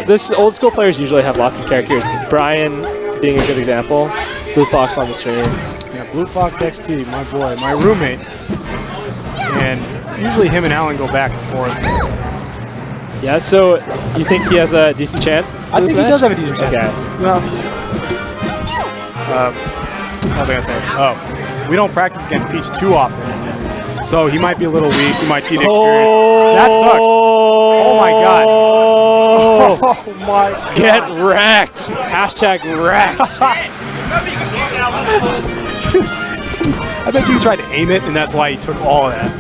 This old school players usually have lots of characters. Brian being a good example. BlueFox on the stream. Yeah, BlueFoxXT, my boy, my roommate. And usually him and Alan go back and forth. Yeah, so you think he has a decent chance? I think he does have a decent chance. Okay. Well, what was I going to say? Oh, we don't practice against Peach too often. So he might be a little weak. You might see the experience. That sucks. Oh my god. Oh my god. Get wrecked. Hashtag wrecked. I bet you tried to aim it, and that's why he took all of that.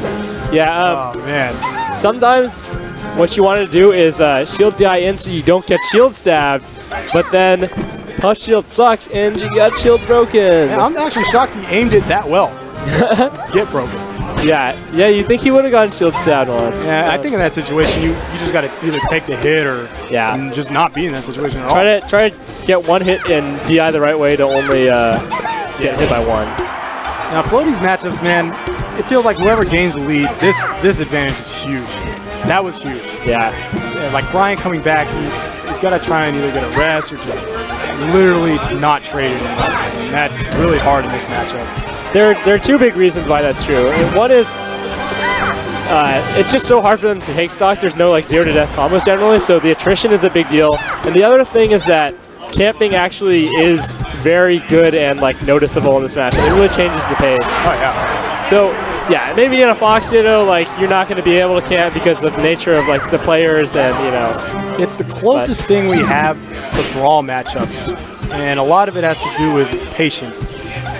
Yeah. Oh man. Sometimes what you want to do is shield DI in so you don't get shield stabbed, but then push shield sucks and you got shield broken. Yeah, I'm actually shocked he aimed it that well. Get broken. Yeah, you think he would have gotten shield stabbed once. Yeah, I think in that situation you just got to either take the hit or and just not be in that situation at all. Try to get one hit and DI the right way to only get hit by one. Now Floaty's matchups, man, it feels like whoever gains the lead, this advantage is huge. That was huge. Yeah, like Brian coming back, he's got to try and either get a rest or just literally not trade it. And that's really hard in this matchup. There are two big reasons why that's true. And one is it's just so hard for them to take stocks. There's no like 0 to death combos generally, so the attrition is a big deal. And the other thing is that camping actually is very good and like noticeable in this match. It really changes the pace. Oh yeah. So yeah, maybe in a Fox Ditto, like you're not going to be able to camp because of the nature of like the players and It's the closest thing we have to brawl matchups, and a lot of it has to do with patience.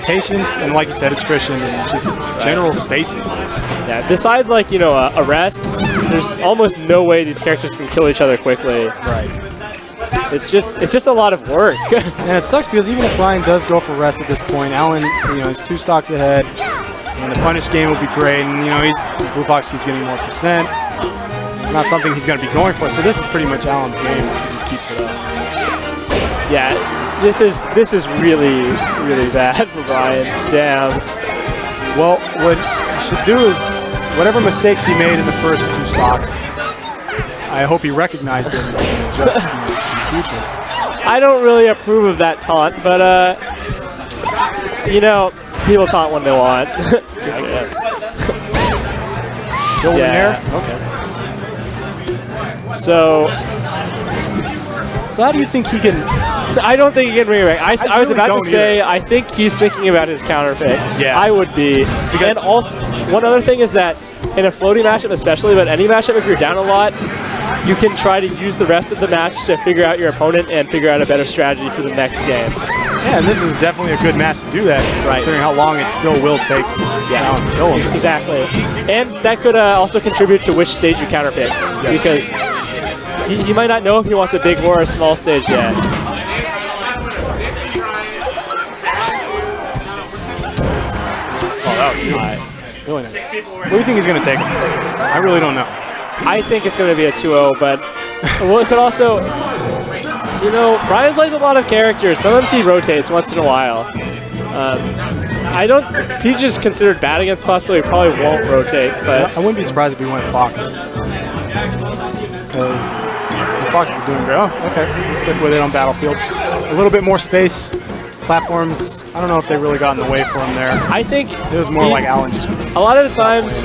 Patience and, like you said, attrition and just general spacing. Yeah, besides like, a rest, there's almost no way these characters can kill each other quickly. Right. It's just a lot of work. And it sucks because even if Brian does go for rest at this point, Alan, he's 2 stocks ahead, and the punish game will be great, and BlueFox keeps getting more percent. It's not something he's going to be going for, so this is pretty much Alan's game if he just keeps it up. Yeah. This is really, really bad for Brian. Damn. Well, what you should do is, whatever mistakes he made in the first 2 stocks, I hope he recognized them and adjusts in the future. I don't really approve of that taunt, but people taunt when they want. I guess. Kill in there? Okay. So how do you think he can? I don't think he can bring it back. I was really about to say, I think he's thinking about his counter pick. Yeah. I would be. And also, one other thing is that in a floaty matchup especially, but any matchup, if you're down a lot, you can try to use the rest of the match to figure out your opponent and figure out a better strategy for the next game. Yeah, and this is definitely a good match to do that, considering how long it still will take to kill him. Exactly. And that could also contribute to which stage you counter pick, because he might not know if he wants a big or a small stage yet. Oh, that was really nice. What do you think he's going to take him? I really don't know. I think it's going to be a 2-0, but it could also, Brian plays a lot of characters. Sometimes he rotates once in a while. Peach is considered bad against Puff, so he probably won't rotate. But I wouldn't be surprised if he went Fox. Because Fox is doing great. Oh, okay. We'll stick with it on Battlefield. A little bit more space. Platforms, I don't know if they really got in the way for him there. I think it was more like Alan just... A lot of the times,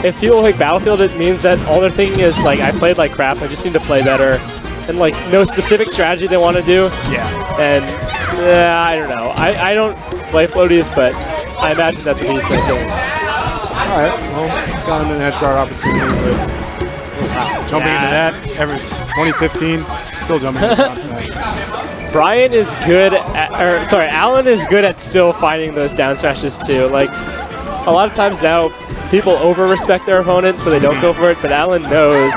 if people like Battlefield, it means that all they're thinking is, like, I played like crap, I just need to play better. And, like, no specific strategy they want to do. Yeah. And, I don't know. I don't play floaties, but I imagine that's what he's thinking. All right. Well, it's got him an edge guard opportunity, but jumping into that, ever 2015, still jumping into that. Brian is good at, Alan is good at still finding those down smashes too. Like, a lot of times now, people over-respect their opponent, so they don't go for it, but Alan knows.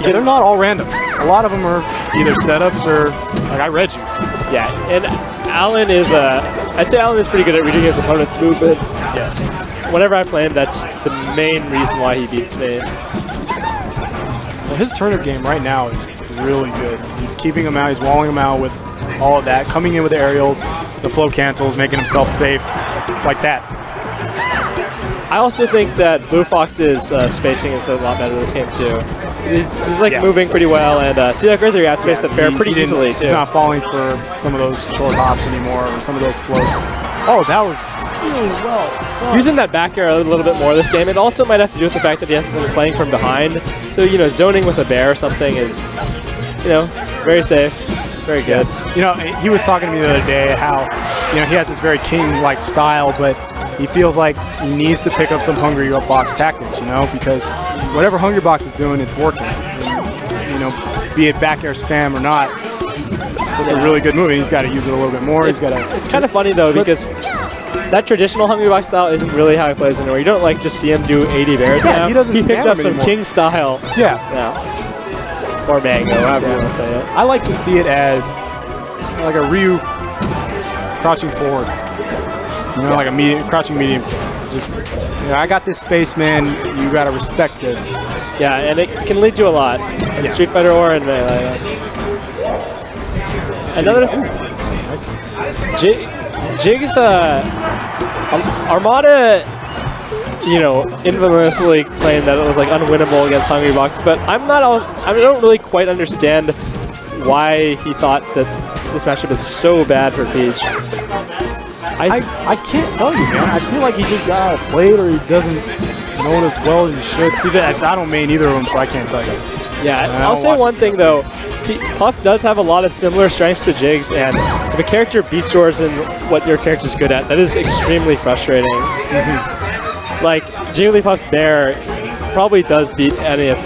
Yeah, they're not all random. A lot of them are either setups or, like, I read you. Yeah, and Alan is, I'd say Alan is pretty good at reading his opponent's movement. Yeah. Whenever I play him, that's the main reason why he beats me. Well, his turnip game right now is really good. He's keeping him out, he's walling him out with all of that, coming in with the aerials, the flow cancels, making himself safe, like that. I also think that BlueFox's spacing is a lot better this game too. He's like moving pretty well, and see that right there, he outspaced the fair pretty easily too. He's not falling for some of those short hops anymore, or some of those floats. Oh, that was really well done. Using that back air a little bit more this game. It also might have to do with the fact that he hasn't been playing from behind. So, you know, zoning with a bear or something is, you know, very safe, very good. You know, he was talking to me the other day how, you know, he has this very king-like style, but he feels like he needs to pick up some Hungry Box tactics, you know, because whatever Hungry Box is doing, it's working. And, you know, be it back air spam or not, it's a really good move, and he's got to use it a little bit more. He's got to. It's kind of funny though, because that traditional Hungry Box style isn't really how he plays anymore. You don't like just see him do 80 bears now. He picked up some anymore. king style. Yeah. Now. Or mango, however you want to say it. I like to see it as like a Ryu crouching forward. You know, like a medium, crouching medium. Just, you know, I got this space, man. You got to respect this. Yeah, and it can lead you a lot in Street Fighter or in Melee. Another Jig's Armada, you know, infamously claimed that it was like unwinnable against Hungry Box, but I don't really quite understand why he thought that this matchup is so bad for Peach. I can't tell you, man. I feel like he just got out played, or he doesn't know it as well as he should. See, I don't main either of them, so I can't tell you. Yeah, I'll say one thing though. Puff does have a lot of similar strengths to Jigs, and if a character beats yours in what your character's good at, that is extremely frustrating. Like, Jigglypuff's bear probably does beat any of,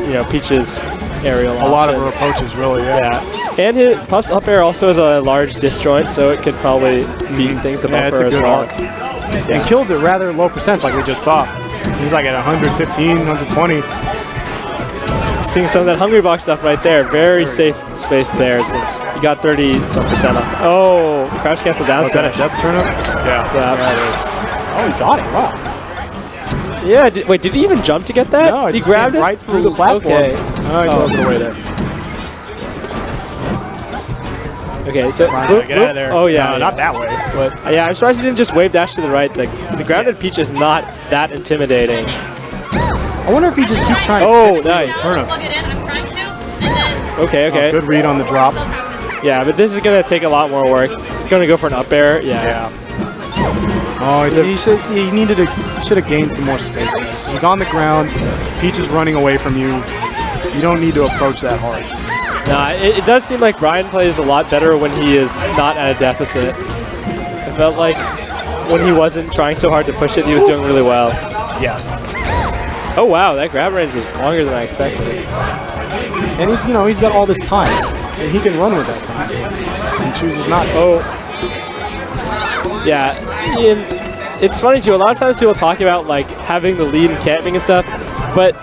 you know, Peach's aerial options. A lot of her approaches, really, yeah. And Puff's up air also has a large disjoint, so it could probably beat things above her as well. And kills it rather low percents, like we just saw. He's like at 115, 120. Seeing some of that Hungry Box stuff right there. Very safe spaced bears. You got 30-some% off. Oh, crouch cancel down. Was that a depth turnip? Yeah, that is. Oh, he got it. Wow. Yeah. Wait, did he even jump to get that? No, he grabbed it right through the platform. Okay. Oh, he throws it away there. Okay, so get out of there. Oh yeah, no, not that way. But yeah, I'm surprised he didn't just wave dash to the right. The grounded Peach is not that intimidating. I wonder if he just keeps trying to nice turnips. Okay. Oh, good read on the drop. Yeah, but this is gonna take a lot more work. He's gonna go for an up air. Yeah. Oh, he should have gained some more space. He's on the ground. Peach is running away from you. You don't need to approach that hard. Nah, it does seem like Brian plays a lot better when he is not at a deficit. It felt like when he wasn't trying so hard to push it, he was doing really well. Yeah. Oh wow, that grab range was longer than I expected. And he's got all this time, and he can run with that time. He chooses not to. Oh. Yeah, and it's funny too. A lot of times people talk about like having the lead and camping and stuff, but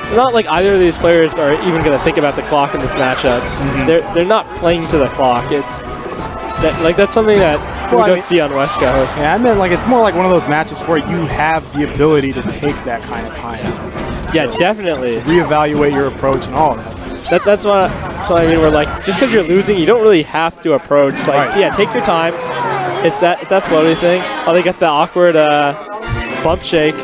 it's not like either of these players are even going to think about the clock in this matchup. They're not playing to the clock. That's something that we don't see on West Coast. Yeah, I meant like it's more like one of those matches where you have the ability to take that kind of time. Yeah, definitely. Reevaluate your approach and all that. That's what I mean. We're like, just because you're losing, you don't really have to approach. Like, yeah, take your time. It's that floaty thing. Oh, they got the awkward bump shake.